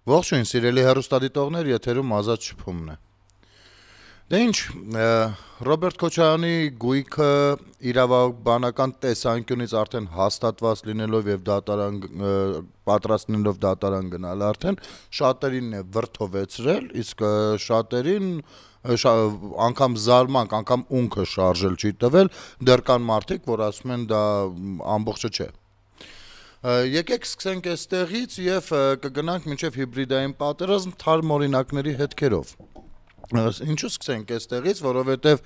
Ողջույն, սիրելի հեռուստադիտողներ, եթերում Ազատ շփումն է։ Դե ինչ, Ռոբերտ Քոչարյանի գույքը իրավաբանական տեսանկյունից արդեն հաստատված լինելով եւ պատրաստ լինելով դատարան գնալ արդեն շատերին է վրդովեցրել, իսկ շատերին անգամ զարմանք, անգամ ունքը շարժել չի տվել, դեռ կան մարդիկ, որ ասում են դա ամբողջը չէ։ Եկեք սկսենք այստեղից եւ կգնանք մինչեւ հիբրիդային պատերազմ թարմ օրինակների հետքերով։ Ինչու սկսենք այստեղից, որովհետեւ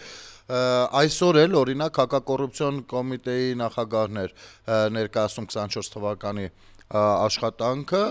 այսօր էլ օրինակ հակակոռուպցիոն կոմիտեի նախագահն էր ներկայացնում 24 թվականի աշխատանքը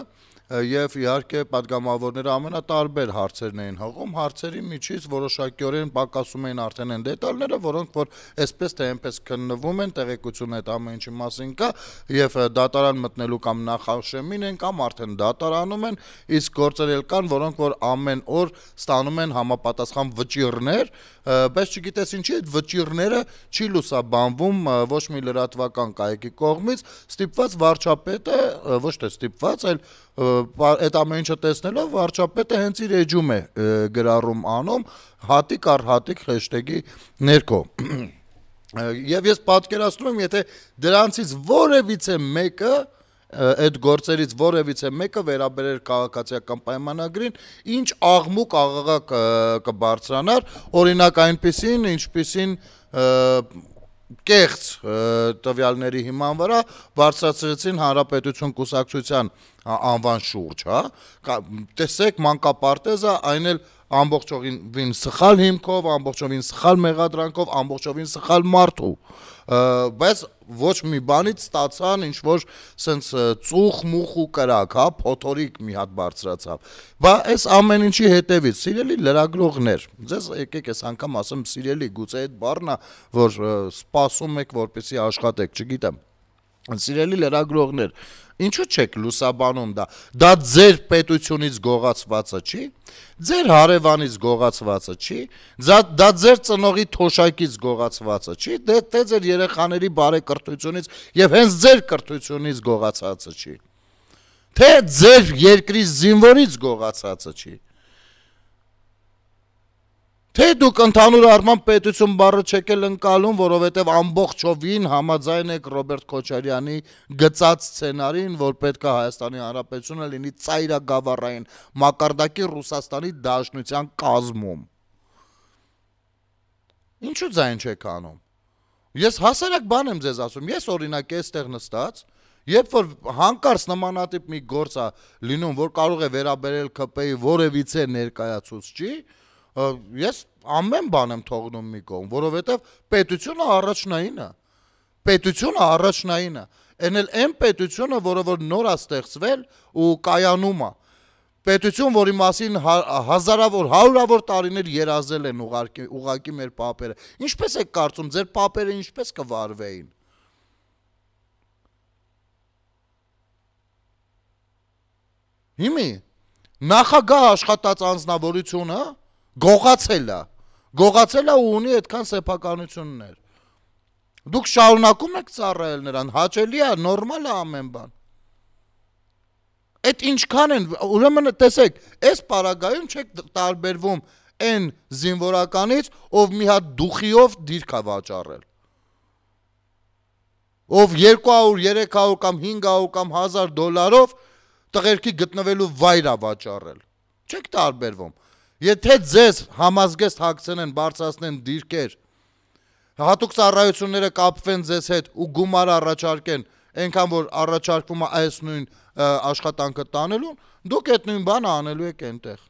եւ իհարկե падգամավորները ամենատարբեր հարցերն էին հղում, հարցերի միջից որոշակիորեն պակասում էին արդեն այն դետալները, որոնք որ այսպես թե այնպես քննվում են, տեղեկություն այդ ամեն ինչի մասին կա եւ դատարան մտնելու կամ նախաշեմին են կամ արդեն դատարանում են, իսկ գործեր էլ կան, որոնք որ ամեն օր ստանում են համապատասխան վճիռներ, բայց չգիտես ինչի այդ վճիռները չի լուսաբանվում ոչ մի լրատվական կայքի կողմից, ստիպված վարչապետը, ոչ թե ստիպված, այլ այդ ամեն ինչը տեսնելով վարչապետը հենց իր էջում է գրառում անում հատիկ առ հատիկ հեշթեգի ներքո եւ ես պատկերացնում եմ եթե դրանցից որևիցե մեկը այդ գործերից որևիցե մեկը վերաբերեր քաղաքացիական պայմանագրին ինչ աղմուկ աղաղակ կբարձրանար օրինակ այնպիսին ինչպիսին կեղծ տվյալների հիման վրա բարձրացրեցին Հանրապետություն կուսակցության անվան շուրջ, հա, տեսեք մանկապարտեզը այն էլ ամբողջովին սխալ հիմքով, ամբողջովին սխալ մեղադրանքով, ամբողջովին սխալ մարդու, բայց ոչ մի բանից ստացան ինչ որ սենց ծուխ մուխ ու կրակ, հա, փոթորիկ մի հատ բարձրացավ։ Բա այս ամեն ինչի հետևից սիրելի լրագրողներ, ձեզ եկեք այս անգամ ասեմ սիրելի, գուցե այդ բառն է, որ սպասում եք, որպեսզի աշխատեք, չգիտեմ։ Սիրելի լրագրողներ, ինչու չեք լուսաբանում դա։ Դա ձեր պետությունից գողացվածը չի, ձեր հարևանից գողացվածը չի, դա ձեր ծնողի թոշակից գողացվածը չի, դե ձեր երեխաների բարեկրթությունից եւ հենց ձեր կրթությունից գողացածը չի։ Թե ձեր երկրի զինվորից գողացածը չի։ Թե դուք ընդհանուր առմամբ պետություն բառը չեք էլ ընկալում, որովհետև ամբողջովին համաձայն եք Ռոբերտ Քոչարյանի գծած սցենարին, որ պետք է Հայաստանի Հանրապետությունը լինի ծայրագավառային մակարդակի Ռուսաստանի Դաշնության կազմում։ Ինչու ձայն չեք անում։ Ես հասարակ բան եմ ձեզ ասում, ես օրինակ այստեղ նստած, երբ որ հանկարծ նմանատիպ մի գործ է լինում, որ կարող է վերաբերել ԿՊ-ի որևիցե ներկայացուցչի, ես ամեն բան եմ թողնում մի կողմ, որովհետև պետությունը առաջնային է, այն էլ այն պետությունը, որը որ նոր է ստեղծվել ու կայանում է, պետություն, որի մասին հարյուրավոր տարիներ երազել են ուղղակի մեր պապերը, ինչպես եք կարծում, ձեր պապերը ինչպես կվարվեին, հիմի, նախագահ աշխատած անձնավորությունը, գողացել է ու ունի այդքան սեփականություններ։ Դուք շարունակում եք ծառայել նրան, հաճելի է, նորմալ է ամեն բան։ Այդ ինչքան են, ուրեմն տեսեք, այս պարագայում չեք տարբերվում այն զինվորականից, ով մի հատ դուխիով դիրք է վաճառել։ Ով 200, 300 կամ 500 կամ 1000 դոլարով տղերքի գտնվելու վայր է վաճառել։ Չեք տարբերվում։ Եթե ձեզ համազգեստ հագցնեն, բարձրացնեն դիրքեր, հատուկ ծառայությունները կապվեն ձեզ հետ ու գումար առաջարկեն, այնքան որ առաջարկվում է այս նույն աշխատանքը տանելուն, դուք այդ նույն բանը անելու եք այնտեղ։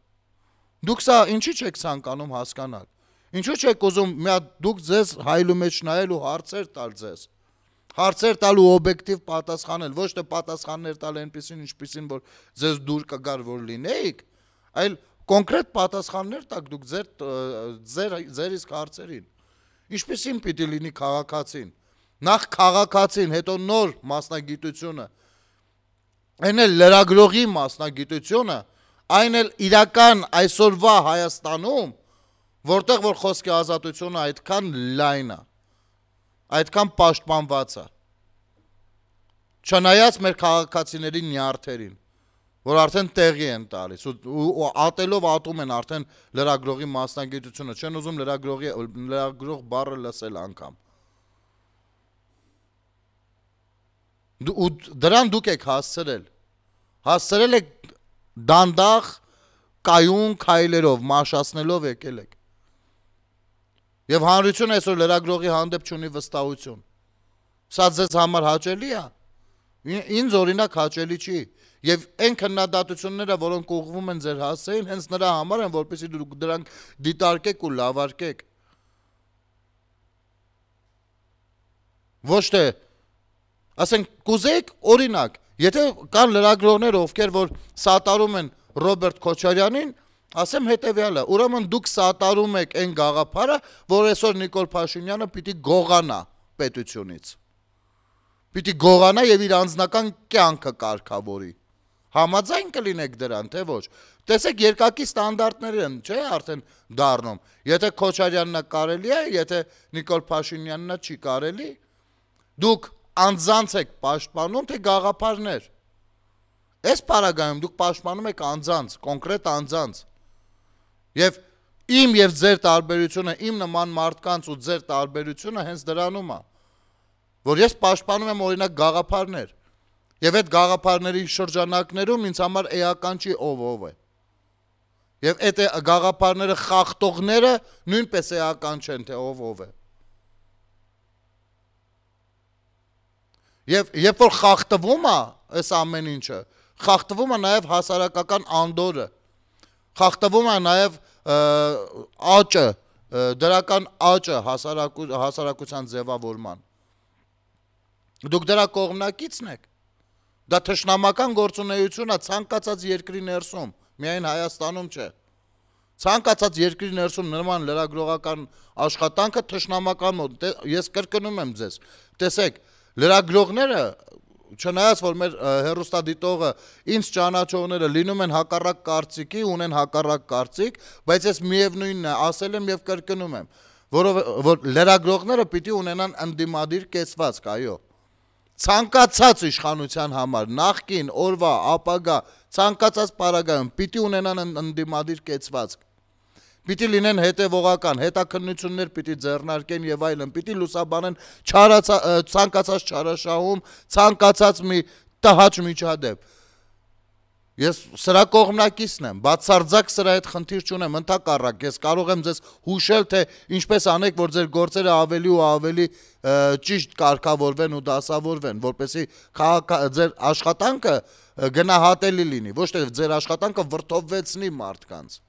Դուք սա ինչի չեք ցանկանում հասկանալ։ Ինչու չեք ուզում մի հատ դուք ձեզ հայլու մեջ նայել ու հարցեր տալ ձեզ։ Հարցեր տալ ու օբյեկտիվ պատասխանել, ոչ թե պատասխաններ տալ այնպեսին, ինչպեսին որ ձեզ դուր կգար որ լինեիք, այլ կոնկրետ պատասխաններ տակ դուք ձեր իսկ հարցերին։ Ինչպեսին պիտի լինի քաղաքացին։ Նախ քաղաքացին, հետո նոր մասնագիտությունը։ Այն էլ լրագրողի մասնագիտությունը, այն էլ իրական այսօրվա Հայաստանում, որտեղ որ խոսքի ազատությունը այդքան լայն է, այդքան պաշտպանված է։ Չնայած մեր քաղաքացիների նյարդերին, որ արդեն տեղի են տալիս ու ատելով ատում են արդեն լրագրողի մասնագիտությունը, չեն ուզում լրագրող բառը լսել անգամ։ Ու դրան դուք եք հասցրել եք դանդաղ կայուն քայլերով մաշացնելով եկել եք։ Եվ հանրությունը այսօր լրագրողի հանդեպ չունի վստահություն։ Սա ձեզ համար հաճելի է։ Ինձ օրինակ հաճելի չի։ Եվ այն քննադատությունները, որոնք ուղղվում են ձեր հասցեին, հենց նրա համար են, որպեսզի դուք դրանք դիտարկեք ու լավարկեք։ Ոչ թե ասենք կուզեք օրինակ, եթե կան լրագրողներ, ովքեր որ սատարում են Ռոբերտ Քոչարյանին, ասեմ հետևյալը, ուրեմն դուք սատարում եք այն գաղափարը, որ այսօր Նիկոլ Փաշինյանը պիտի գողանա պետությունից։ Պիտի գողանա եւ իր անձնական կյանքը կարգավորի։ Համաձայն կլինեք դրան, թե ոչ։ Տեսեք, երկակի ստանդարտներ են, չէ՞, արդեն դառնում։ Եթե Քոչարյանն կարելի է, եթե Նիկոլ Փաշինյանն չի կարելի, դուք անձանց եք պաշտպանում, թե գաղափարներ։ Այս պարագայում դուք պաշտպանում եք անձանց, կոնկրետ անձանց։ Եվ իմ եւ ձեր տարբերությունը, իմ նման մարդկանց ու ձեր տարբերությունը հենց դրանում է, որ ես պաշտպանում եմ օրինակ գաղափարներ։ Եվ այդ գաղափարների շրջանակներում ինձ համար էական չի ով է։ Եվ այդ գաղափարները խախտողները նույնպես էական չեն, թե ով է։ Եվ երբ որ խախտվում է այս ամեն ինչը, խախտվում է նաև հասարակական անդորը, խախտվում է նաև աճը, դրական աճը հասարակության ձևավորման։ Դուք դրա կողմնակիցն եք։ Դա թշնամական գործունեություն է ցանկացած երկրի ներսում, միայն Հայաստանում չէ։ Ցանկացած երկրի ներսում նման լրագրողական աշխատանքը թշնամական մոտ, ես կրկնում եմ ձեզ, տեսեք, լրագրողները, չնայած որ մեր հեռուստադիտողը ինձ ճանաչողները լինում են հակառակ կարծիքի, ունեն հակառակ կարծիք, բայց ես միևնույնն է ասել եմ եւ կրկնում եմ, որ լրագրողները պիտի ունենան ընդդիմադիր կեցվածք, այո։ Ցանկացած իշխանության համար, նախկին, օրվա, ապագա, ցանկացած պարագայում պիտի ունենան ընդդիմադիր կեցվածք։ Պիտի լինեն հետևողական, հետաքննություններ պիտի ձեռնարկեն եւ այլն, պիտի լուսաբանեն ցանկացած չարաշահում, ցանկացած մի տհաճ միջադեպ։ Ես սրա կողմնակիցն եմ, բացարձակ սրա հետ խնդիր չունեմ, ընդհակառակ, ես կարող եմ ձեզ հուշել, թե ինչպես անեք, որ ձեր գործերը ավելի ու ավելի ճիշտ կարգավորվեն ու դասավորվեն, որպեսզի ձեր աշխատանքը գնահատելի լինի, ոչ թե ձեր աշխատանքը վրդովվեցնի մարդկանց։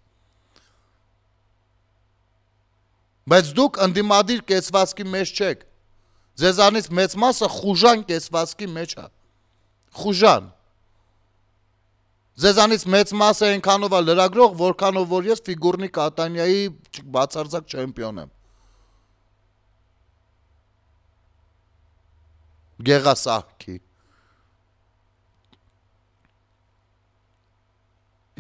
Բայց դուք ընդդիմադիր կեցվածքի մեջ չեք, ձեզանից մեծ մասը խուժան կեցվածքի մեջ է, խուժան։ Ձեզանից մեծ մասը այնքանով է լրագրող, որքանով որ ես ֆիգուրնի կատանիայի բացարձակ չեմպիոն եմ։ Գեղասահքի։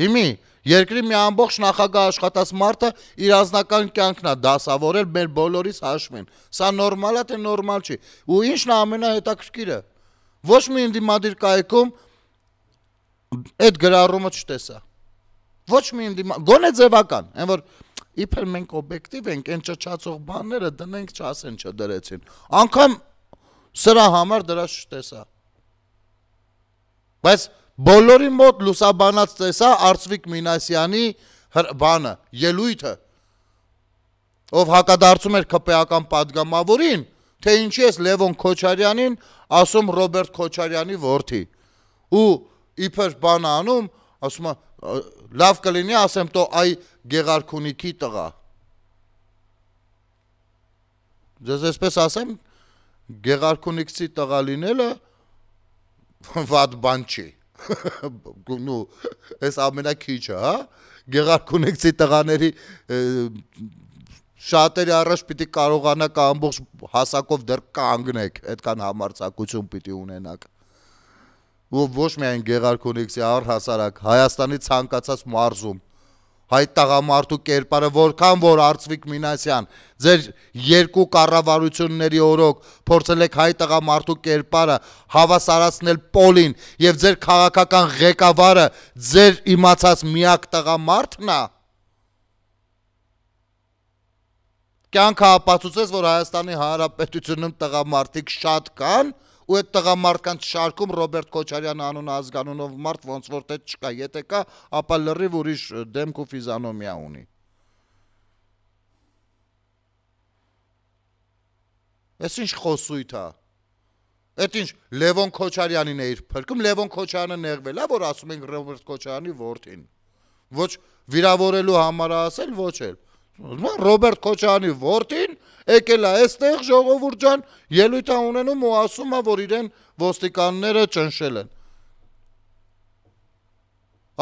Հիմի երկրի մի ամբողջ նախագահ աշխատած մարդը իր անձնական կյանքն է դասավորել մեր բոլորիս հաշվին։ Սա նորմալ է, թե նորմալ չի։ Ու ինչն է ամենահետաքրքիրը։ Ոչ մի ընդդիմադիր կայքում այդ գրառումը չտեսա։ Ոչ մի գոնե ձևական, այն որ իբր մենք օբյեկտիվ ենք, այն ճճացող բաները դնենք, չասեն չդրեցին։ Անկամ սրա համար դրա չտեսա։ Բայց բոլորի մոտ լուսաբանած տեսա Արծվիկ Մինասյանի բանը, ելույթը, ով հակադարձում էր ԿՊ-ական պատգամավորին, թե ինչի ես Լևոն Քոչարյանին ասում Ռոբերտ Քոչարյանի որդի։ Ու իբր բան անում, ասում է, լավ կլինի ասեմ տո այ Գեղարքունիքի տղա։ Ձեզ այսպես ասեմ, Գեղարքունիքցի տղա լինելը վատ բան չի։ Նու, այս ամենակիչը, հա, Գեղարքունիքցի տղաների շատերի առաջ պիտի կարողանաք ամբողջ հասակով դեռ կանգնեք, այդքան համարձակություն պիտի ունենաք։ Ու ոչ միայն Գեղարքունիքցի առհասարակ Հայաստանի ցանկացած մարզում Հայ տղամարդու կերպարը, որքան որ Արծվիկ Մինասյան, ձեր երկու կառավարությունների օրոք փորձել եք հայ տղամարդու կերպարը հավասարացնել Պոլին եւ ձեր քաղաքական ղեկավարը ձեր իմացած միակ տղամարդն է։ Կյանքը ապացուցեց, որ Հայաստանի Հանրապետությունում տղամարդիկ շատ կան, ու այդ տղամարդկանց շարքում Ռոբերտ Քոչարյան անուն ազգանունով մարդ ոնց որ թե չկա, եթե կա, ապա լրիվ ուրիշ դեմք ու ֆիզիոնոմիա ունի։ Էս ինչ խոսույթ է։ Այդ ինչ Լևոն Քոչարյանին է իր փրկում, Լևոն Քոչարյանը նեղվել է, որ ասում ենք Ռոբերտ Քոչարյանի որդին։ Ոչ վիրավորելու համար ասել, ոչ էլ։ Ռոբերտ Քոչարյանի որդին եկել է այստեղ ժողովուրդ ջան, ելույթ է ունենում ու ասում է, որ իրեն ոստիկանները ճնշել են։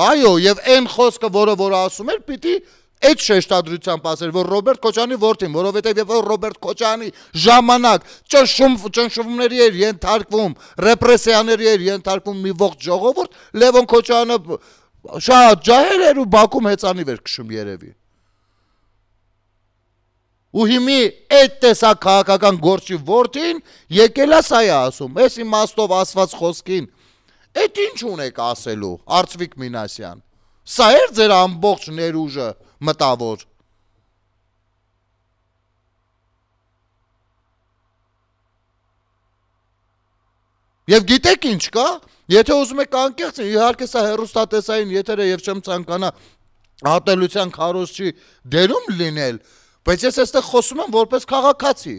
Այո, եւ այն խոսքը, որ ասում էր, պիտի այդ շեշտադրությամբ ասել, որ Ռոբերտ Քոչարյանի որդին, որովհետեւ եւ Ռոբերտ Քոչարյանի ժամանակ ճնշումների էր ենթարկվում, ռեպրեսիաների էր ենթարկվում մի ողջ ժողովուրդ, Լևոն Քոչարյանը շատ ջահել էր ու Բաքվում հեծանիվ էր քշում երևի։ Ու հիմի այդ տեսակ քաղաքական գործի որդին եկել է սա է ասում, այս իմաստով ասված խոսքին, այդ ինչ ունեք ասելու, Արծվիկ Մինասյան, սա էր ձեր ամբողջ ներուժը մտավոր։ Եվ գիտեք ինչ կա, եթե ուզում եք անկեղծ, իհարկե սա հեռուստատեսային եթեր է եւ չեմ ցանկանա ատելության քարոզչի դերում լինել, բայց ես այստեղ խոսում եմ որպես քաղաքացի։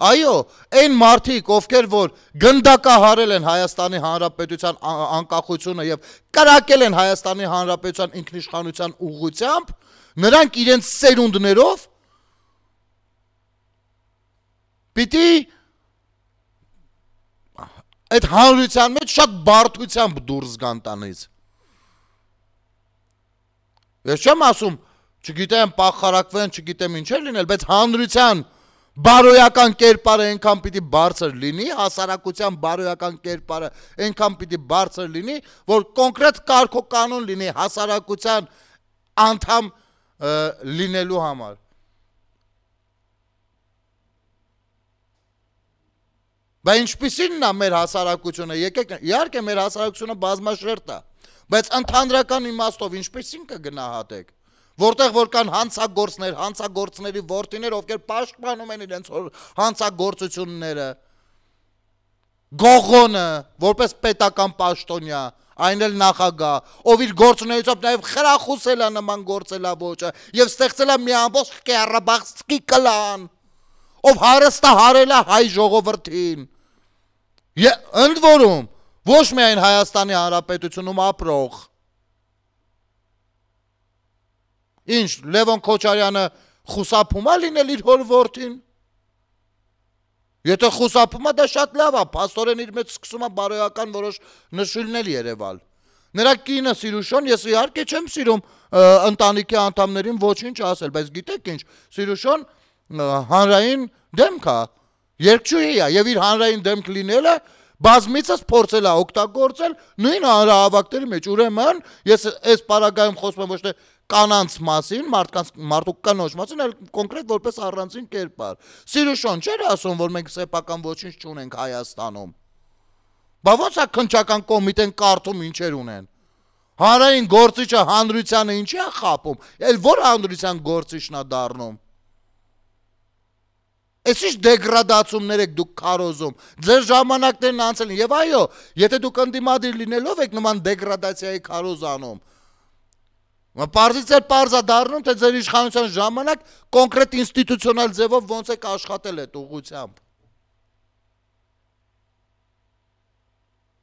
Այո, այն մարդիկ, ովքեր որ գնդակահարել են Հայաստանի Հանրապետության անկախությունը եւ կրակել են Հայաստանի Հանրապետության ինքնիշխանության ուղղությամբ, նրանք իրենց սերունդներով պիտի այդ հանրության մեջ շատ բարդությամբ դուրս գան տանից։ Ես չեմ ասում չգիտեմ պախարակվեն, չգիտեմ ինչ է լինել, բայց հանրության բարոյական կերպարը այնքան պիտի բարձր լինի, հասարակության բարոյական կերպարը այնքան պիտի բարձր լինի, որ կոնկրետ կարգ ու կանոն լինի հասարակության անդամ լինելու համար։ Բայց ինչպիսին է մեր հասարակությունը, եկեք, իհարկե մեր հասարակությունը բազմաշերտ է, բայց ընդհանրական իմաստով ինչպիսին կգնահատեք։ Որտեղ որ կան հանցագործներ, հանցագործների որդիներ, ովքեր պաշտպանում են իրենց հանցագործությունները, Գողոնը, որպես պետական պաշտոնյա, այն էլ նախագահ, ով իր գործունեությամբ նաև խրախուսել է նման գործելավոճը եւ ստեղծել է մի ամբողջ Ղարաբաղցի կլան, ով հարստահարել է հայ ժողովրդին։ Ընդ որում, ոչ միայն Հայաստանի Հանրապետությունում ապրող Ինչ, Լևոն Քոչարյանը խուսափում է լինել իր հոր որդին։ Եթե խուսափում է, դա շատ լավ է, փաստորեն իր մեջ սկսում է բարոյական որոշ նշույլներ երևալ։ Նրա կինը Սիրուշոն, ես իհարկե չեմ սիրում ընտանիքի անդամներին ոչինչ ասել, բայց գիտեք ինչ, Սիրուշոն հանրային դեմք է, երգչուհի է եւ իր հանրային դեմք լինելը բազմիցս փորձել է օգտագործել նույն հանրահավաքների մեջ, ուրեմն ես այս պարագայում խոսում եմ ոչ թե կանանց մասին, մարդու կնոջ մասին, այլ կոնկրետ որպես առանձին կերպար։ Սիրուշոն չէր ասում, որ մենք սեփական ոչինչ չունենք Հայաստանում։ Բա ո՞նց է քննչական կոմիտեն կարդում ինչեր ունեն։ Հանրային գործիչը հանրությանը ինչի է խապում, էլ որ հանրության գործիչն է դառնում։ Այս ինչ դեգրադացումներ եք դուք քարոզում, ձեր ժամանակներն անցել են, եւ այո, եթե դուք ընդդիմադիր լինելով եք նման դեգրադացիայի քարոզ անում, պարզից էլ պարզա դառնում, թե ձեր իշխանության ժամանակ կոնկրետ ինստիտուցիոնալ ձևով ոնց եք աշխատել այդ ուղղությամբ։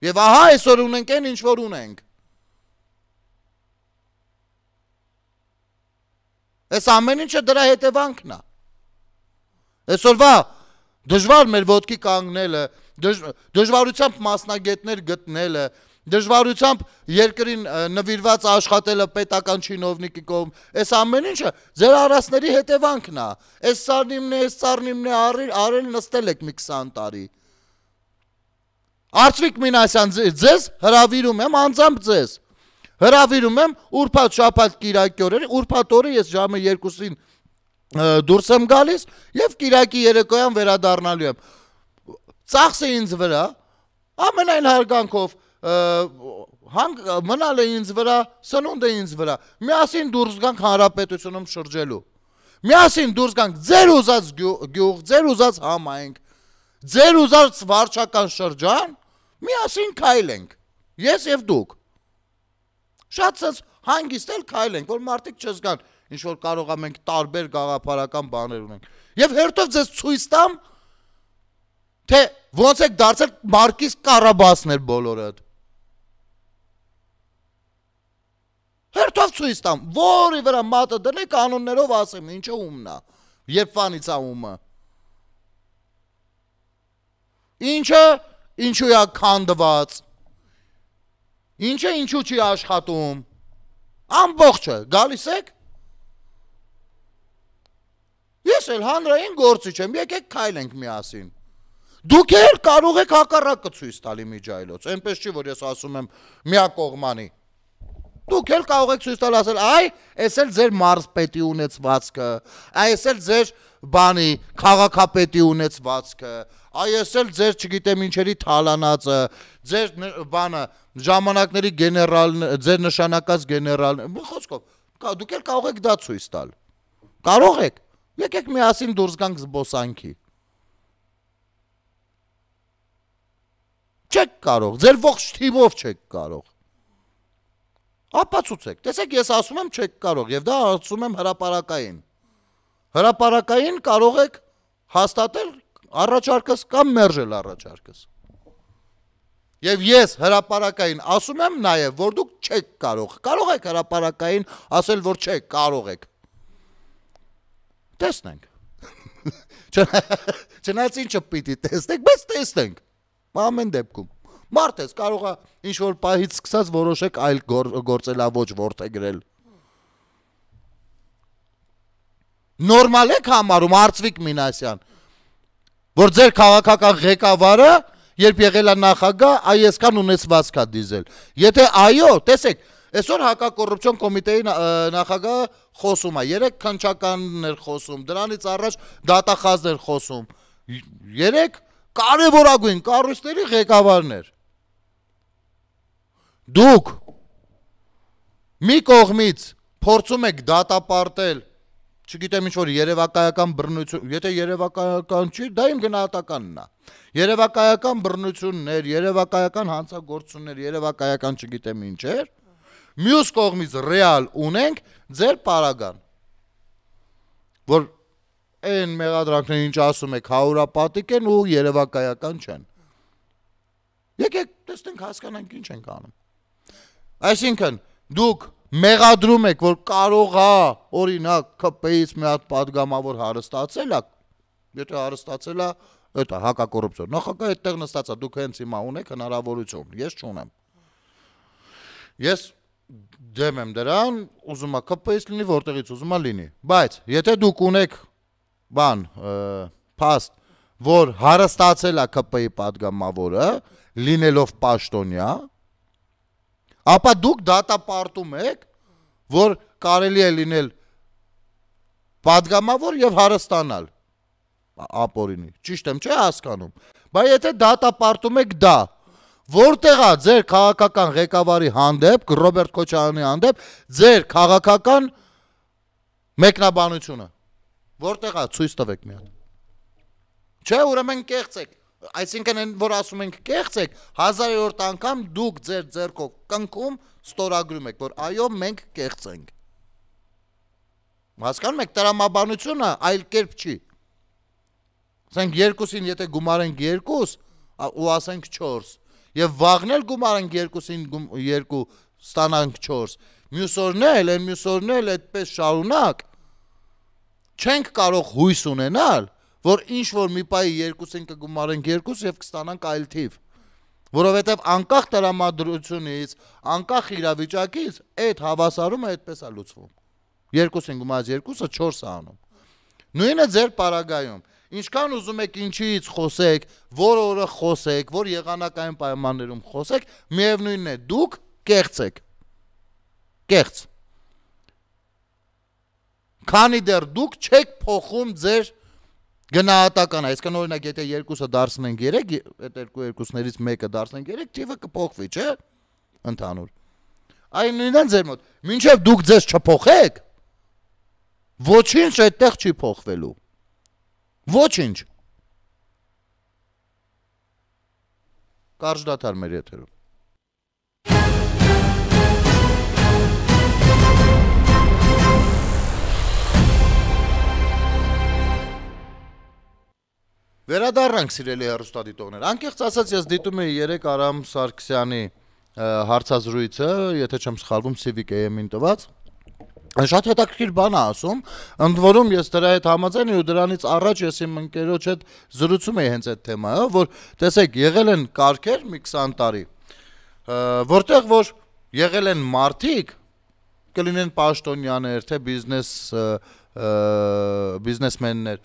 Եվ ահա այսօր ունենք այն ինչ որ ունենք։ Այս ամեն ինչը դրա հետևանքն է։ Այսօրվա դժվար մեր ոտքի կանգնելը, դժվարությամբ մասնագետներ գտնելը, դժվարությամբ երկրին նվիրված աշխատելը պետական չինովնիկի կողմ, այս ամեն ինչը ձեր առածների հետևանքն է։ Այս սարնիմն է արել նստել եք մի 20 տարի։ Արծվիկ Մինասյան, ձեզ հրավիրում եմ, անձամբ ձեզ Հրավիրում եմ ուրբաթ շաբաթ կիրակի օրերը, ուրբաթ օրը ես ժամը 2-ին դուրս եմ գալիս եւ կիրակի երեկոյան վերադառնալու եմ։ Ծախսը ինձ վրա, ամենայն հարգանքով մնալ է ինձ վրա, սնունդ է ինձ վրա։ Միասին դուրս գանք հանրապետությունում շրջելու։ Միասին դուրս գանք ձեր ուզած գյուղ, ձեր ուզած համայնք, ձեր ուզած վարչական շրջան, միասին քայլենք։ Ես եւ դուք։ Շատ հանգիստ էլ քայլենք, որ մարդիկ չզգան, ինչ որ կարող է մենք տարբեր գաղափարական բաներ ունենք։ Եվ հերթով ձեզ ցույց տամ, թե ոնց եք դարձել Մարկիս Կարաբասներ բոլորդ։ Հերթով ցույց տամ, որի վրա մատը դնեք անուններով ասեմ, ինչը ումն է, երբվանից է ումը։ Ինչը ինչու է քանդված։ Ինչը ինչու չի աշխատում։ Ամբողջը գալիս եք։ Ես էլ հանրային գործիչ եմ, եկեք քայլենք միասին։ Դուք էլ կարող եք հակառակը ցույց տալի միջայլոց, այնպես չի որ ես ասում եմ միակողմանի։ Դուք էլ կարող եք ցույց տալ ասել, այ, էս էլ ձեր մարզպետի ունեցվածքը, այս էլ ձեր բանի քաղաքապետի ունեցվածքը, այ էս էլ ձեր չգիտեմ ինչերի թալանածը, ձեր բանը ժամանակների գեներալ, ձեր նշանակած գեներալ, խոսքով, դուք էլ կարող եք դա ցույց տալ։ Կարող եք։ Եկեք միասին դուրս գանք զբոսանքի։ Չեք կարող, ձեր ողջ թիմով չեք կարող։ Ապացուցեք, տեսեք ես ասում եմ չեք կարող եւ դա ասում եմ հրապարակային։ Հրապարակային կարող եք հաստատել առաջարկս կամ մերժել առաջարկս։ Եվ ես հրապարակային ասում եմ նաեւ, որ դուք չեք կարող։ Կարող եք հրապարակային ասել, որ չեք, կարող եք։ Տեսնենք։ Չնայած ինչը պիտի տեսնենք, բայց տեսնենք։ Ամեն դեպքում։ Մարդ ես կարող է ինչ-որ պահից սկսած որոշեք այլ գործելավոճ որդեգրել։ Նորմալ եք համարում Արծվիկ Մինասյան, որ ձեր քաղաքական ղեկավարը, երբ եղել է նախագահ, այսքան ունեցվածք է դիզել։ Եթե այո, տեսեք, այսօր հակակոռուպցիոն կոմիտեի նախագահը խոսում է, 3 քննչականներ խոսում, դրանից առաջ դատախազներ խոսում, 3 կարևորագույն կառույցների ղեկավարներ։ Դուք մի կողմից փորձում եք դատապարտել, չգիտեմ ինչ որ երևակայական բռնություն, եթե երևակայական չի, դա իմ գնահատականն է։ Երևակայական բռնություններ, երևակայական հանցագործություններ, երևակայական չգիտեմ ինչեր, մյուս կողմից ռեալ ունենք ձեր պարագան, որ այն մեղադրանքները ինչ ասում եք հարուրապատիկ են ու երևակայական չեն։ Եկեք տեսնենք հասկանանք ինչ ենք անում։ Այսինքն դուք մեղադրում եք, որ կարող է օրինակ ԿՊ-ից մի հատ падգամավոր հարստացել է, եթե հարստացել է, դա հակակոռուպցիոն։ Նախագահը այդտեղ նստած է, դուք հենց հիմա ունեք հնարավորություն, ես չունեմ։ Ես դեմ եմ դրան, ուզում է ԿՊ-ից լինի, որտեղից ուզում է լինի։ Բայց եթե դուք ունեք բան, փաստ, որ հարստացել է ԿՊ-ի падգամավորը, լինելով պաշտոնյա, ապա դուք դատապարտում եք, որ կարելի է լինել падգամավոր եւ հարստանալ ապօրինի։ Ճիշտ եմ, չէ՞ հասկանում։ Բայց եթե դատապարտում եք դա, որտեղ է ձեր քաղաքական ղեկավարի հանդեպ, Ռոբերտ Քոչարյանի հանդեպ, ձեր քաղաքական մեկնաբանությունը, որտեղ է, ցույց տվեք մի հատ։ Չէ, ուրեմն կեղծեք։ Այսինքն այն որ ասում ենք կեղծեք, 1000-րդ անգամ դուք ձեր ձեռքով կնքում ստորագրում եք, որ այո մենք կեղծ ենք։ Հասկանում եք, տրամաբանությունը այլ կերպ չի։ Ասենք 2-ին եթե գումարենք 2 ու ասենք 4, եւ վաղն էլ գումարենք 2-ին 2 ստանանք 4, մյուս օրն էլ այդպես շարունակ չենք կարող հույս ունենալ, որ ինչ որ մի պահի 2-ին կգումարենք 2 եւ կստանանք այլ թիվ, որովհետեւ անկախ տրամադրությունից, անկախ իրավիճակից այդ հավասարումը այդպես է լուծվում։ 2-ին գումարած 2-ը 4 է անում։ Նույնը ձեր պարագայում, ինչքան ուզում եք ինչից խոսեք, որ օրը խոսեք, որ եղանակային պայմաններում խոսեք, միևնույնն է դուք կեղծ եք։ Կեղծ։ Քանի դեռ դուք չեք փոխում ձեր գնահատականը, այսինքն օրինակ եթե երկուսը դարձնենք 3, այդ երկուսներից մեկը դարձնենք 3, թիվը կփոխվի, չէ՞։ Ընդհանուր։ Այն նույնն է ձեր մոտ։ Մինչև դուք ձեզ չփոխեք, ոչինչ այդտեղ չի փոխվելու։ Ոչինչ։ Կարճ դադար մեր եթերում։ Վերադառնանք սիրելի հեռուստադիտողներ։ Անկեղծ ասած ես դիտում էի 3 Արամ Սարգսյանի հարցազրույցը, եթե չեմ սխալվում, Civic AM-ին տված։ Շատ հետաքրքիր բան է ասում, ընդ որում ես դրա հետ համաձայն եմ ու դրանից առաջ ես իմ ընկերոջ հետ զրուցում էի հենց այդ թեմայով, որ տեսեք, եղել են կարգեր մի 20 տարի, որտեղ որ եղել են մարդիկ, կլինեն պաշտոնյաներ, թե բիզնեսմեններ,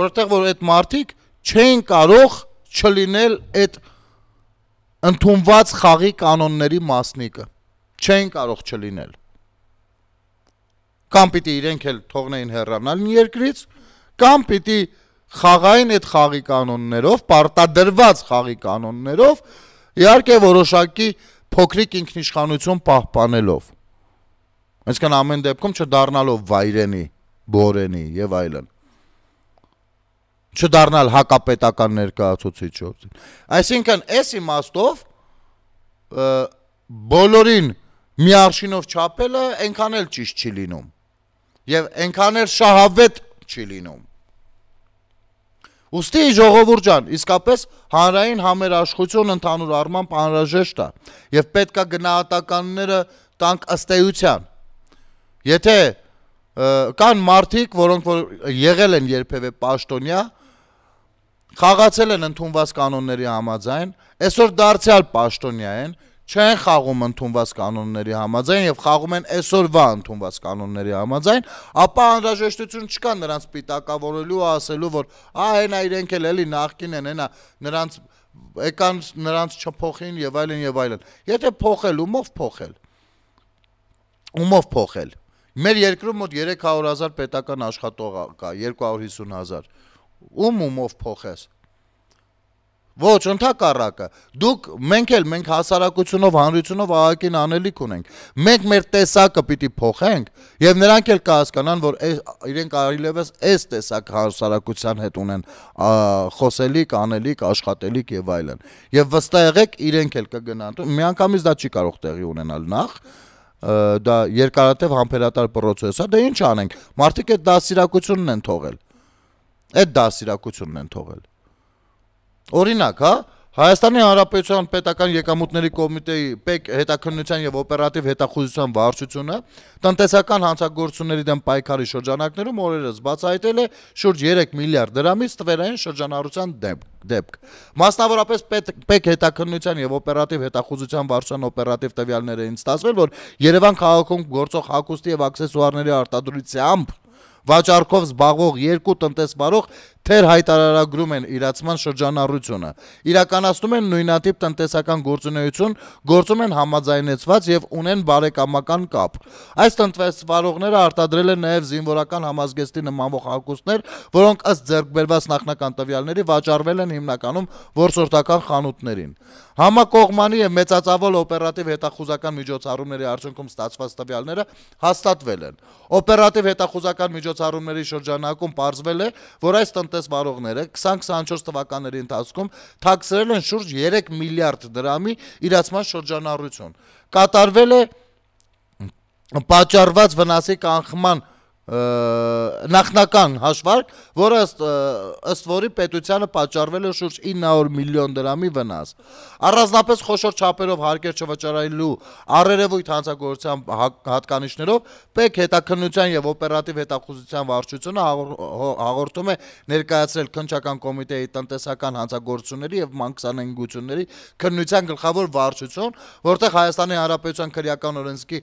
որտեղ որ այդ մարդիկ չէին կարող չլինել այդ ընդունված խաղի կանոնների մասնիկը, չէին կարող չլինել։ Կամ պիտի իրենք էլ թողնեին հեռանալ երկրից, կամ պիտի խաղային այդ խաղի կանոններով, պարտադրված խաղի կանոններով, իհարկե որոշակի փոքրիկ ինքնիշխանություն պահպանելով։ Այսինքն ամեն դեպքում չդառնալով վայրենի, բորենի եւ այլն։ Չդառնալ հակապետական ներկայացուցիչ։ Այսինքն այս իմաստով բոլորին մի արշինով չափելը այնքան էլ ճիշտ չի լինում։ Եվ այնքան էլ շահավետ չի լինում։ Ուստի ժողովուրդ ջան, իսկապես հանրային համերաշխություն ընդհանուր առմամբ անհրաժեշտ է եւ պետք է գնահատականները տանք ըստ էության։ Եթե կան մարդիկ, որոնք որ եղել են երբևէ պաշտոնյա, խաղացել են ընդունված կանոնների համաձայն, այսօր դարձյալ պաշտոնյա են, չեն խաղում ընդունված կանոնների համաձայն եւ խաղում են այսօրվա ընդունված կանոնների համաձայն, ապա անհրաժեշտություն չկա նրանց պիտակավորելու ու ասելու, որ հենա իրենք էլ էլի նախկին են, հենա նրանց եկան նրանց չփոխին եւ այլն եւ այլն։ Եթե փոխել, ումով փոխել։ Ումով փոխել։ Մեր երկրում մոտ 300,000 պետական աշխատող կա, 250,000։ Ումով փոխես։ Ոչ, ընդհակառակը, մենք հասարակությունով, հանրությունով ահագին անելիք ունենք, մենք մեր տեսակը պիտի փոխենք և նրանք էլ կհասկանան, որ իրենք այլևս այս տեսակ հասարակության հետ ունեն խոսելիք, անելիք, աշխատելիք և այլն, և վստահ եղեք իրենք էլ կգնան, միանգամից դա չի կարող տեղի ունենալ նախ, դա երկարատև համբերատար պրոցես է, դե ինչ անենք, մարդիկ այդ դաստիարակությունն են թողել, այդ դաստիարակությունն են թողել։ Օրինակ, հա, Հայաստանի Հանրապետության պետական եկամուտների կոմիտեի ՊԵԿ հետաքննության եւ օպերատիվ հետախուզության վարչությունը տնտեսական հանցագործությունների դեմ պայքարի շրջանակներում օրերս բացահայտել է շուրջ 3 միլիարդ դրամի ստվերային շրջանառության դեպք։ Մասնավորապես ՊԵԿ հետաքննության եւ օպերատիվ հետախուզության վարչության օպերատիվ տվյալները են ստացվել, որ Երևան քաղաքում գործող հագուստի եւ աքսեսուարների արտադրությամբ վաճառքով զբաղվող երկու տնտեսվարող թեր հայտարարագրում են իրացման շրջանառությունը, իրականացնում են նույնատիպ տնտեսական գործունեություն, գործում են համաձայնեցված եւ ունեն բարեկամական կապ։ Այս տնտեսվարողները արտադրել են նաեւ զինվորական համազգեստի նմանվող հագուստներ, որոնք ըստ ձեռքբերված նախնական տվյալների վաճառվել են հիմնականում որսորդական խանութներին։ Համակողմանի եւ մեծածավալ օպերատիվ հետախուզական միջոցառումների արդյունքում ստացված տվյալները հաստատվել են։ Օպերատիվ հետախուզական միջոցառումների շրջանակում պարզվել է, որ այս տնտեսվարողները 2024 թվականների ընթացքում թաքցրել են շուրջ 3 միլիարդ դրամի իրացման շրջանառություն։ Կատարվել է պատճառված վնասի կանխման նախնական հաշվարկ, որը ըստ որի պետությանը պատճառվել է շուրջ 900 միլիոն դրամի վնաս։ Առանձնապես խոշոր չափերով հարկեր չվճարելու առերևույթ հանցագործության հատկանիշներով ՊԵԿ հետաքննության եւ օպերատիվ հետախուզության վարչությունը հաղորդում է ներկայացրել քննչական կոմիտեի տնտեսական հանցագործությունների եւ մանկցանենգությունների քննության գլխավոր վարչություն, որտեղ Հայաստանի Հանրապետության քրեական օրենսգրքի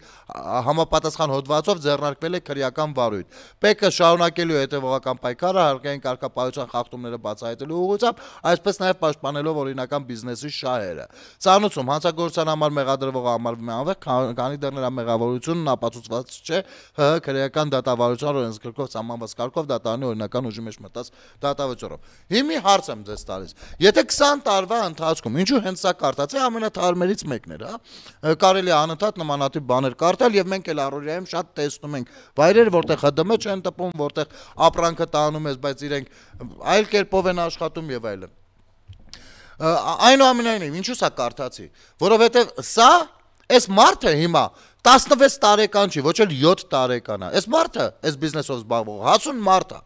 համապատասխան հոդվածով ձեռնարկվել է քրեական վարույթ։ վարույթ։ ՊԿ շարունակելու հետևողական պայքարը հարկային կարգապահության խախտումները բացահայտելու ուղղությամբ, այսպես նաև պաշտպանելով օրինական բիզնեսի շահերը։ Ցանուցում հանցագործության համար մեղադրվողը համարվում է անվեր, քանի դեռ նրա մեղավորությունն ապացուցված չէ ՀՀ քրեական դատավարության օրենսգրքով սահմանված կարգով դատարանի օրինական ուժի մեջ մտած դատավճռով։ Հիմի հարց եմ ձեզ տալիս։ Եթե 20 տարվա ընթացքում, ինչու հենց սա կարդացի, ամենաթարմերից մեկն էր, հա։ Կարելի է անընդհատ նմանատիպ բաներ կարդալ եւ մենք էլ առօրյայում շատ տեսնում ենք վայրեր, որտեղ ՀԴՄ չեն տպում, որտեղ ապրանքը տանում ես, բայց իրենք այլ կերպով են աշխատում եւ այլն։ Այնուամենայնիվ, ինչու սա կարդացի, որովհետեւ սա այս մարդը հիմա 16 տարեկան չի, ոչ էլ 7 տարեկան է։ Այս մարդը, այս բիզնեսով զբաղվող հասուն մարդ է,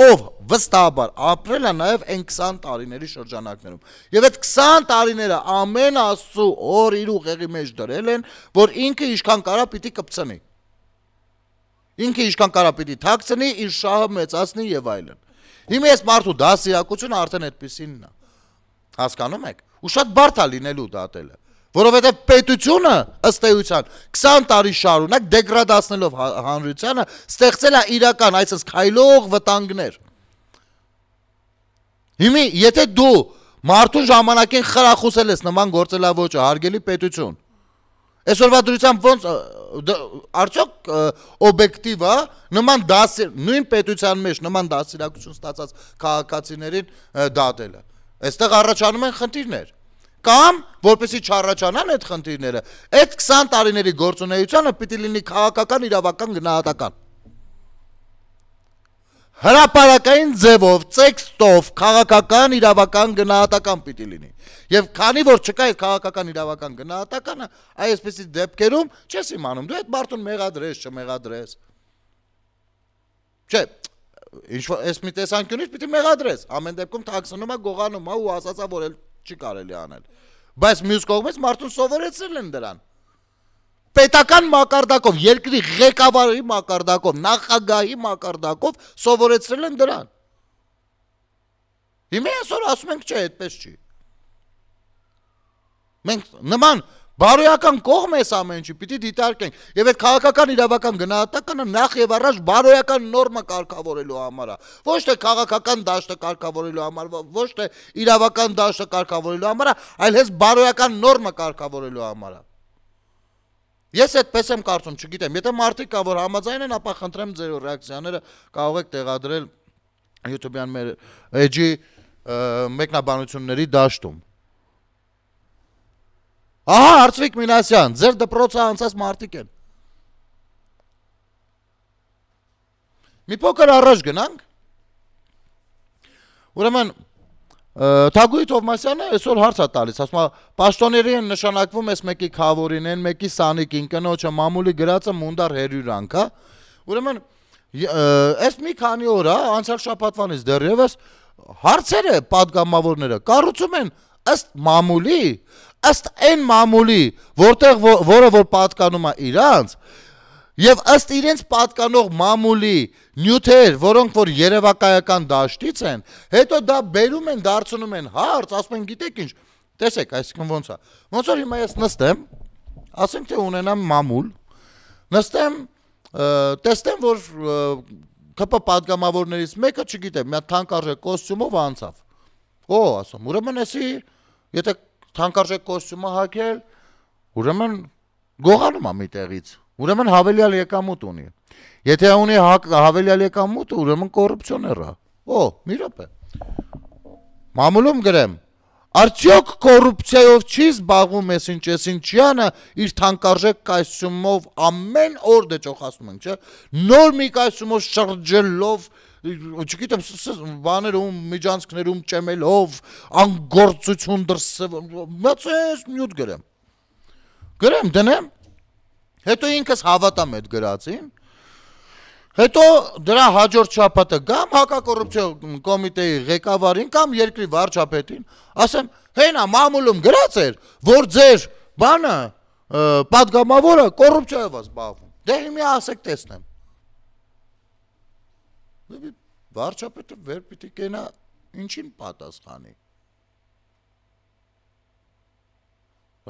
ով վստահաբար ապրել է նաև այն 20 տարիների շրջանակներում։ Եվ այդ 20 տարիները ամեն աստծու օր իր ուղեղի մեջ դրել են, որ ինքը ինչքան կարա պիտի կպցնի։ Ինքը ինչքան կարա պիտի թաքցնի, իր շահը մեծացնի եւ այլն։ Հիմա այս մարդու դասիրակությունը արդեն այդպեսինն է։ Հասկանում եք։ Ու շատ բարդ է լինելու դատելը։ Որովհետև պետությունը ըստ էության 20 տարի շարունակ դեգրադացնելով հանրությանը ստեղծել է իրական, այսպես քայլող վտանգներ։ Հիմա եթե դու մարդուն ժամանակին խրախուսել ես նման գործելավոճը, հարգելի պետություն, այսօրվա դրությամբ ոնց արդյոք օբյեկտիվ է նման նույն պետության մեջ նման դասիրակություն ստացած քաղաքացիներին դատելը։ Այստեղ առաջանում են խնդիրներ։ Կամ, որպեսզի չառաջանան այդ խնդիրները, այդ 20 տարիների գործունեությունը պիտի լինի քաղաքական իրավական գնահատական։ Հրապարակային ձևով, տեքստով, քաղաքական իրավական գնահատական պիտի լինի։ Եվ քանի որ չկա այդ քաղաքական իրավական գնահատականը, այսպիսի դեպքերում չես իմանում, դու այդ մարդուն մեղադրես, չմեղադրես։ Չէ, այս մի տեսանկյունից պիտի մեղադրես, ամեն դեպքում թաքցնում է, գողանում է ու ասածա, որ էլ չի կարելի անել։ Բայց մյուս կողմից մարդուն սովորեցրել են դրան։ Պետական մակարդակով, երկրի ղեկավարի մակարդակով, նախագահի մակարդակով սովորեցրել են դրան։ Հիմա այսօր ասում ենք, չէ, այդպես չի։ Մենք նման բարոյական կողմ էս ամեն ինչի պիտի դիտարկենք, եւ այդ քաղաքական իրավական գնահատականը նախ եւ առաջ բարոյական նորմա կարգավորելու համար է, ոչ թե քաղաքական դաշտը կարգավորելու համար, ոչ թե իրավական դաշտը կարգավորելու համար, այլ հենց բարոյական նորմա կարգավորելու համար է։ Ես այդպես եմ կարծում, չգիտեմ, եթե մարդիկ կա, որ համաձայն են, ապա խնդրեմ ձեր ռեակցիաները կարող եք տեղադրել YouTube-յան մեր էջի մեկնաբանությունների դաշտում։ Ահա, Արծվիկ Մինասյան, ձեր դպրոցը անցած մարդիկ են։ Մի փոքր առաջ գնանք։ Ուրեմն Թագուհի Թովմասյանը այսօր հարց է տալիս, ասում է, պաշտոնների են նշանակվում այս մեկի քավորին, են մեկի սանիկին, կնոջը, մամուլի գրածը մունդար հերյուրանք, հա։ Ուրեմն այս մի քանի օր, անցյալ շաբաթվանից դեռևս հարցերը падգամավորները կառուցում են ըստ մամուլի, ըստ այն մամուլի, որը որ պատկանում է իրանց, եւ ըստ իրենց պատկանող մամուլի նյութեր, որոնք որ երևակայական դաշտից են, հետո դա բերում են, դարձնում են հարց, ասում են, գիտեք ինչ, տեսեք, այսինքն ոնց է։ Ոնց որ հիմա ես նստեմ, ասենք թե ունենամ մամուլ, նստեմ, տեսնեմ, որ ԿՊ падգամավորներից մեկը, չգիտեմ, մի հատ թանկարժեք կոստյումով անցավ։ Օ, ասում, ուրեմն էսի, եթե թանկարժեք կոստյումը հագել, ուրեմն գողանում է մի տեղից։ Ուրեմն հավելյալ եկամուտ ունի։ Եթե ունի հավելյալ եկամուտ, ուրեմն կոռուպցիոներ է։ Օ, մի րոպե։ Մամուլում գրեմ, արդյոք կոռուպցիայով չի զբաղվում Էսինչյանը իր թանկարժեք կոստյումով ամեն օր դե ճոխացնում ենք, չէ։ Նոր մի կոստյումով շրջելով, չգիտեմ, բաներում, միջանցքներում ճեմելով, անգործություն դրսևորում, մեծես նյութ գրեմ։ Գրեմ, դնեմ։ Հետո ինքս հավատամ այդ գրածին, հետո դրա հաջորդ շաբաթը գամ հակակոռուպցիա կոմիտեի ղեկավարին կամ երկրի վարչապետին, ասեմ, հենա մամուլում գրած էր, որ ձեր բանը падգամավորը կոռուպցիայով է զբաղվում։ Դե հիմա ասեք տեսնեմ։ Վարչապետը վեր պիտի կենա ինչին պատասխանի։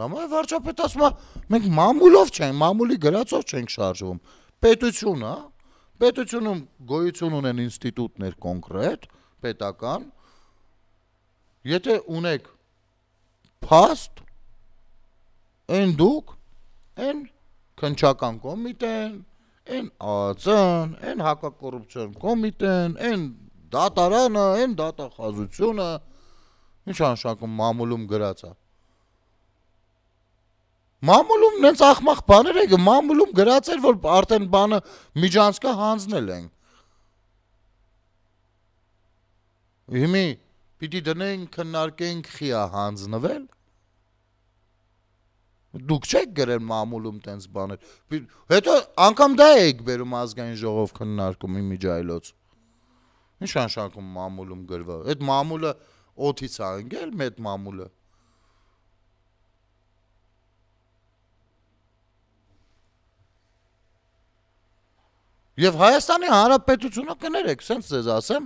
Համա վարչապետը ասում է, մենք մամուլով չենք, մամուլի գրածով չենք շարժվում, պետություն, հա, պետությունում գոյություն ունեն ինստիտուտներ կոնկրետ, պետական, եթե ունեք փաստ, են դուք, են քննչական կոմիտեն, են ԱԱԾ-ն, են հակակոռուպցիոն կոմիտեն, են դատարանը, են դատախազությունը, ինչ անշակում մամուլում գրած է։ Մամուլում նենց ախմախ բաներ եք, մամուլում գրած էր, որ արդեն բանը միջանցքը հանձնել են։ Հիմի պիտի դնենք, քննարկենք խիա հանձնվել։ Դուք չեք գրել մամուլում տենց բաներ։ Հետո անգամ դա եք բերում ազգային ժողով քննարկում իմիջայլոց։ Ինչ անշակում մամուլում գրվա։ Այդ մամուլը օդից է ընկել, մեծ մամուլը։ Եվ Հայաստանի Հանրապետությունը կներեք, սենց ձեզ ասեմ,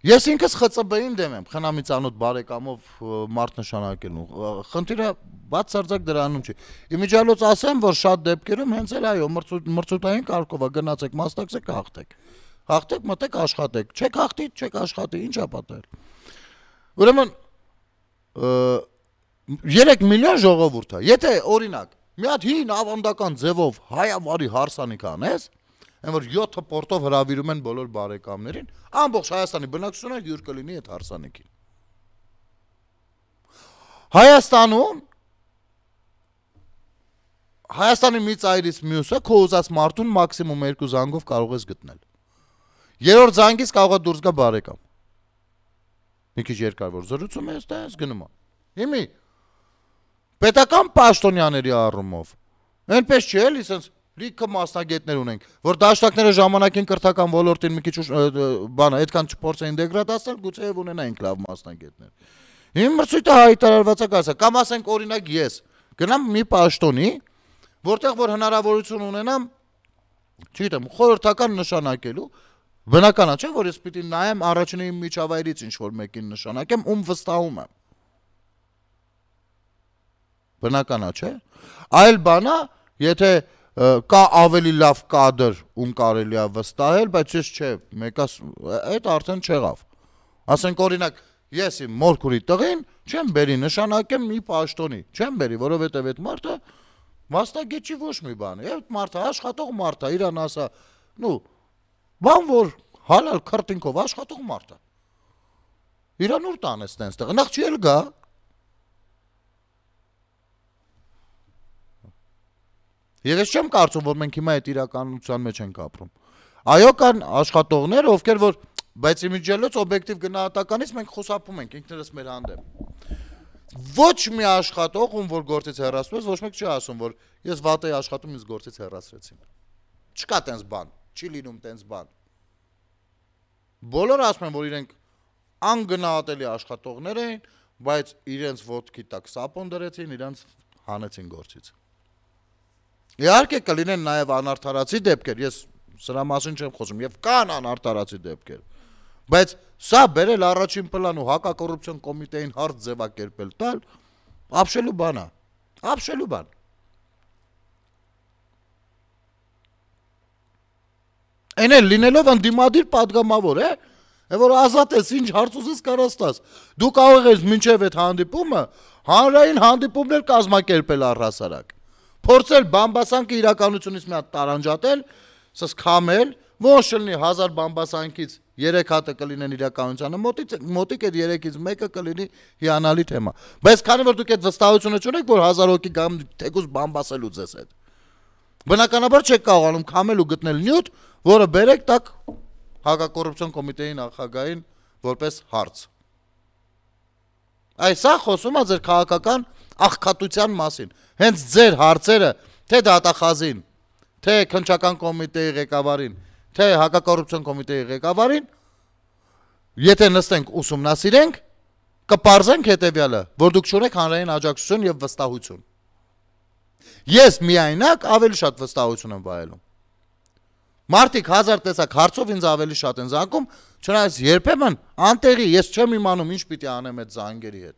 ես ինքս ԽԾԲ-ին դեմ եմ, խնամիցանոտ բարեկամով մարդ նշանակելու, խնդիրը բացարձակ դրանում չի։ Իմիջիալոց ասեմ, որ շատ դեպքերում հենց էլ այո, մրցութային կարգով գնացեք, մասնակցեք, հաղթեք։ Հաղթեք, մտեք, աշխատեք, չեք հաղթի, չեք աշխատի, ինչ ա պատահել։ Ուրեմն 3 միլիոն ժողովուրդ է, եթե օրինակ մի հատ հին ավանդական ձևով հայավարի հարսանիք անես, այն որ 7 պորտով հրավիրում են բոլոր բարեկամներին, ամբողջ Հայաստանի բնակչությունը հյուր կլինի այդ հարսանիքին։ Հայաստանի մի ծայրից մյուսը քո ուզած մարդուն մաքսիմում 2 զանգով կարող ես գտնել։ Երրորդ զանգից կարող է դուրս գա բարեկամ։ Մի քիչ երկար որ զրուցում ես, դա ես գնում եմ։ Հիմի պետական պաշտոնյաների առումով այնպես չի էլի, ասես լիքը մասնագետներ ունենք, որ դաշնակները ժամանակին կրթական ոլորտին մի քիչ բանը այդքան չփորձեն դեգրադացնել, գուցեև ունենայինք լավ մասնագետներ։ Հիմա մրցույթը հայտարարված է կասա, կամ ասենք օրինակ ես գնամ մի պաշտոնի, որտեղ որ հնարավորություն ունենամ, չգիտեմ, խորհրդական նշանակելու, բնական է, չէ՞, որ ես պիտի նայեմ առաջին իմ միջավայրից ինչ որ մեկին նշանակեմ, ում վստահում եմ։ Բնական է, չէ՞։ Այլ բան է, եթե կա ավելի լավ կադր, ում կարելի է վստահել, բայց ես չէ, մեկը այդ արդեն չեղավ։ Ասենք օրինակ, ես իմ մորքուրի տղին չեմ բերի նշանակեմ մի պաշտոնի, չեմ բերի, որովհետև այդ մարդը մասնագետ չի ոչ մի բան։ Այդ մարդը աշխատող մարդ է, իրան ասա, նու, բան որ հալալ քրտինքով աշխատող մարդ է։ Իրան ուր տանես տենց տեղ, նախ չի էլ գա։ Եվ ես չեմ կարծում, որ մենք հիմա այդ իրականության մեջ ենք ապրում։ Այո, կան աշխատողներ, ովքեր որ բայց իմիջիալոց օբյեկտիվ գնահատականից մենք խուսափում ենք ինքներս մեր հանդեպ։ Ոչ մի աշխատող, ում որ գործից հեռացնում ես, ոչ մեկ չի ասում, որ ես վատ էի աշխատում, ինձ գործից հեռացրեցին։ Չկա տենց բան, չի լինում տենց բան։ Բոլորը ասում են, որ իրենք անգնահատելի աշխատողներ էին, բայց իրենց ոտքի տակ սապոն դրեցին, իրենց հանեցին գործից։ Իհարկե կլինեն նաև անարդարացի դեպքեր, ես սրա մասին չեմ խոսում, եւ կան անարդարացի դեպքեր, բայց սա բերել առաջին պլան ու հակակոռուպցիոն կոմիտեին հարց ձևակերպել տալ, ապշելու բան է, ապշելու բան։ Այն էլ լինելով ընդդիմադիր պատգամավոր, որ ազատ ես, ինչ հարց ուզես կարաս տաս։ Դու կարող ես մինչև այդ հանդիպումը հանրային հանդիպումներ կազմակերպել առհասարակ։ Փորձել բամբասանքը իրականությունից մի հատ տարանջատել, ասես քամել, ոչ լինի 1000 բամբասանքից 3 հատը կլինեն իրականությանը մոտիկ այդ 3-ից մեկը կլինի հիանալի թեմա։ Բայց քանի որ դուք այդ վստահությունը չունեք, որ 1000 հոգի գամ թեկուզ բամբասելու ձեզ հետ։ Բնականաբար չեք կարողանում քամել ու գտնել նյութ, որը բերեք տակ հակակոռուպցիոն կոմիտեի նախագահին որպես հարց։ Այս սա խոսում է ձեր քաղաքական աղքատության մասին։ Հենց ձեր հարցերը, թե դատախազին, թե քննչական կոմիտեի ղեկավարին, թե հակակոռուպցիոն կոմիտեի ղեկավարին, եթե նստենք ուսումնասիրենք, կպարզենք հետևյալը, որ դուք չունեք հանրային աջակցություն եւ վստահություն։ Ես միայնակ ավելի շատ վստահություն եմ վայելում։ Մարդիկ 1000 տեսակ հարցով ինձ ավելի շատ են զանգում, չնայած երբեմն անտեղի ես չեմ իմանում ինչ պիտի անեմ այդ զանգերի հետ։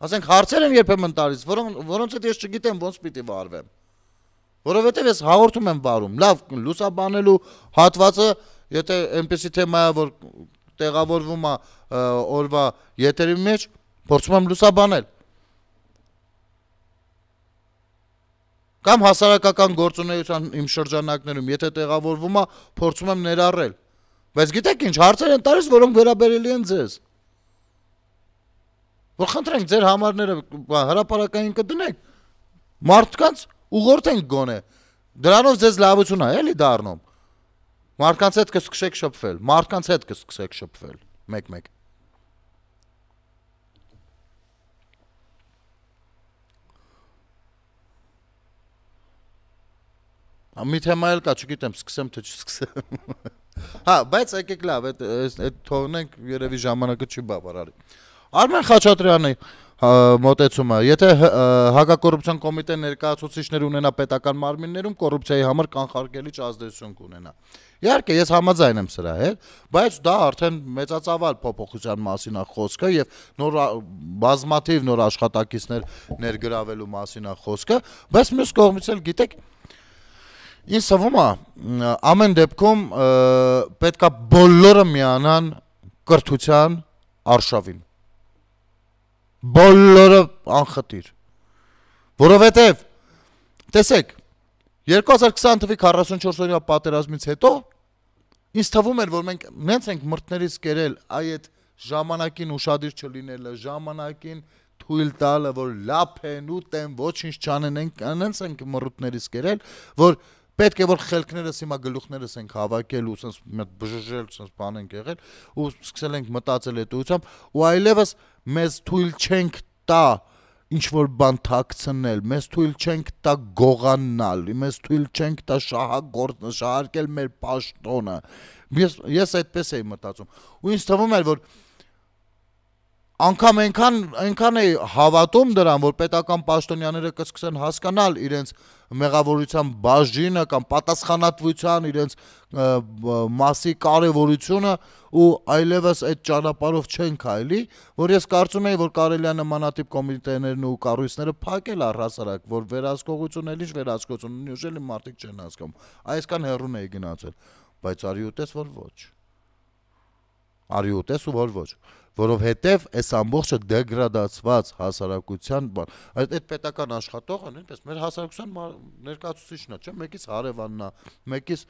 Ասենք հարցեր են երբեմն տալիս, որոնց հետ ես չգիտեմ ոնց պիտի վարվեմ։ Որովհետև ես հաղորդում եմ վարում, լավ լուսաբանելու հատվածը, եթե այնպեսի թեմա է, որ տեղավորվում է օրվա եթերի մեջ, փորձում եմ լուսաբանել։ Կամ հասարակական գործունեության իմ շրջանակներում, եթե տեղավորվում է, փորձում եմ ներառել։ Բայց գիտեք ինչ, հարցեր են տալիս, որոնք վերաբերելի են ձեզ։ Որ խնդրենք ձեր համարները հրապարակային կդնեք, մարդկանց ուղղորդենք գոնե։ Դրանով ձեզ լավություն է, էլի դառնում։ Մարդկանց հետ կսկսեք շփվել, մարդկանց հետ կսկսեք շփվել, մեկ-մեկ։ Մի թեմա էլ կա, չգիտեմ, սկսեմ թե չսկսեմ։ Հա, բայց եկեք լավ, այդ թողնենք, երևի ժամանակը չի բավարարի։ Արմեն Խաչատրյանի մոտեցումը, եթե հակակոռուպցիոն կոմիտե ներկայացուցիչներ ունենա պետական մարմիններում, կոռուպցիայի համար կանխարգելիչ ազդեցություն կունենա։ Իհարկե, ես համաձայն եմ սրա հետ, բայց դա արդեն մեծածավալ փոփոխության մասին է խոսքը եւ նոր բազմաթիվ նոր աշխատակիցներ ներգրավելու մասին է խոսքը, բայց մյուս կողմից էլ գիտեք, ինձ թվում է ամեն դեպքում պետքա բոլորը միանան կրթության արշավին։ Բոլորը անխտիր։ Որովհետև տեսեք 2020 թվականի 44-օրյա պատերազմից հետո ինձ թվում էր, որ մենք նենց ենք մրտներից կերել այդ ժամանակին ուշադիր չլինելը, ժամանակին թույլ տալը, որ լափ են ուտեն, ոչինչ չանեն, նենց ենք մրտներից կերել, որ պետք է որ խելքներս հիմա գլուխներս ենք հավաքել ու sense բժժել, sense բան ենք եղել ու սկսել ենք մտածել այդ ուղղությամբ ու այլևս մեզ թույլ չենք տա ինչ որ բան թաքցնել, մեզ թույլ չենք տա գողանալ, մեզ թույլ չենք տա շահարկել մեր պաշտոնը։ Ես այդպես էի մտածում։ Ու ինձ թվում էր, որ անգամ այնքան է հավատում դրան, որ պետական պաշտոնյաները կսկսեն հասկանալ իրենց մեղավորության բաժինը կամ պատասխանատվության իրենց մասի կարևորությունը ու այլևս այդ ճանապարհով չեն քայլի, որ ես կարծում եի, որ կարելի է նմանատիպ կոմիտեներն ու կառույցները փակել առհասարակ, որ վերահսկողություն էլ ինչ վերահսկողություն ունի, ուժելի մարդիկ չեն հասկանում։ Այսքան հեռուն էի գնացել, բայց արի ուտես որ ոչ։ Արի ուտես ու որ ոչ։ Որովհետև այս ամբողջը դեգրադացված հասարակության բան, այդ պետական աշխատողը նույնպես մեր հասարակության ներկայացուցիչն է, չէ՞, մեկից հարևանն է, մեկից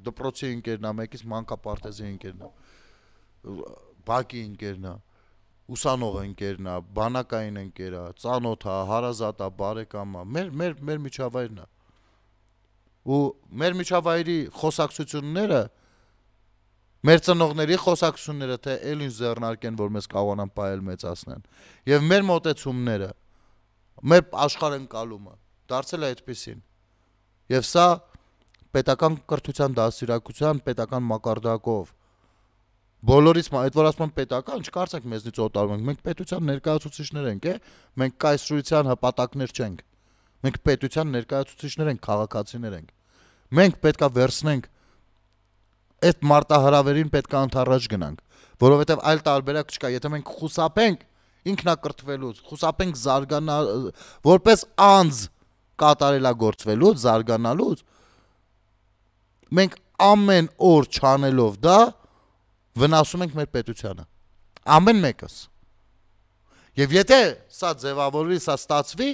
դպրոցի ընկերն է, մեկից մանկապարտեզի ընկերն է, բակի ընկերն է, ուսանող ընկերն է, բանակային ընկեր է, ծանոթ է, հարազատ է, բարեկամ է, մեր միջավայրն է։ Ու մեր միջավայրի խոսակցությունները մեր ծնողների խոսակցությունները թե էլ ինչ ձեռնարկեն, որ մեզ կարողանան պահել մեծացնեն։ Եվ մեր մոտեցումները, մեր աշխարհընկալումը դարձել է այդպեսին։ Եվ սա պետական կրթության դաստիարակության պետական մակարդակով բոլորից այդ որ ասում են պետական, չկարծեք մեզնից օտարվում ենք, մենք պետության ներկայացուցիչներ ենք, մենք կայսրության հպատակներ չենք։ Մենք պետության ներկայացուցիչներ ենք, քաղաքացիներ ենք։ Մենք պետքա վերցնենք այդ մարտահրավերին պետք է ընդառաջ գնանք, որովհետև այլ տարբերակ չկա, եթե մենք խուսափենք ինքնակրթվելուց, խուսափենք զարգանալ, որպես անձ կատարելագործվելուց, զարգանալուց, մենք ամեն օր չանելով դա վնասում ենք մեր պետությանը, ամեն մեկս։ Եվ եթե սա ձևավորվի, սա ստացվի,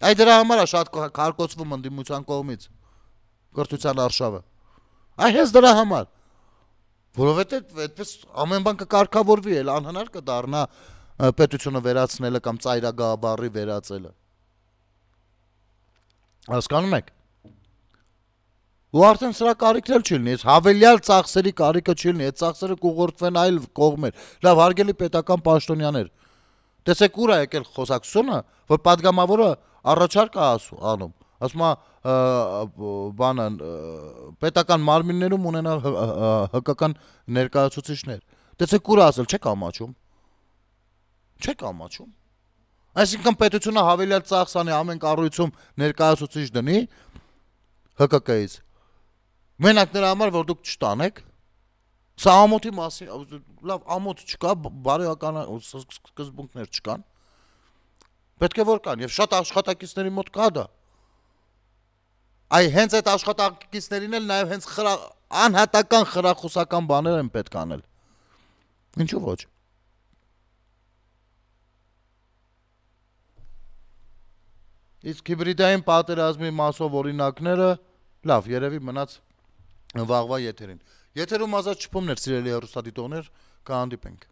այդ դրա համար է շատ կարկոցվում ընդդիմության կողմից կրթության արշավը։ Այ հենց դրա համար, որովհետև այդպես ամեն բան կկարգավորվի, էլ անհնար կդառնա պետությունը վերացնելը կամ ծայրագաբարի վերածելը։ Հասկանում եք։ Ու արդեն սրա կարիքն էլ չի լինի, հավելյալ ծախսերի կարիքը չի լինի, այդ ծախսերը կուղղորդվեն այլ կողմեր։ Լավ, հարգելի պետական պաշտոնյաներ, տեսեք ուր է եկել խոսակցությունը, որ падգամավորը առաջարկ է անում, ասում է բանը պետական մարմիններում ունենալ հկական ներկայացուցիչներ։ Տեսեք ուր ասել, չեք ամաչում։ Չեք ամաչում։ Այսինքն պետությունը հավելյալ ծախս անի ամեն կառույցում ներկայացուցիչ դնի ՀԿԿ-ից։ Մենակ նրա համար, որ դուք չտանեք։ Սա ամոթի մասին, լավ, ամոթ չկա, բարոյական սկզբունքներ չկան։ Պետք է որ կան, եւ շատ աշխատակիցների մոտ կա դա։ Այ հենց այդ աշխատակիցներին էլ նաև հենց անհատական խրախուսական բաներ են պետք անել։ Ինչու ոչ։ Իսկ հիբրիդային պատերազմի մասով օրինակները լավ, երևի մնաց վաղվա եթերին։ Եթերում ազատ շփումներ, սիրելի հեռուստադիտողներ, կհանդիպենք։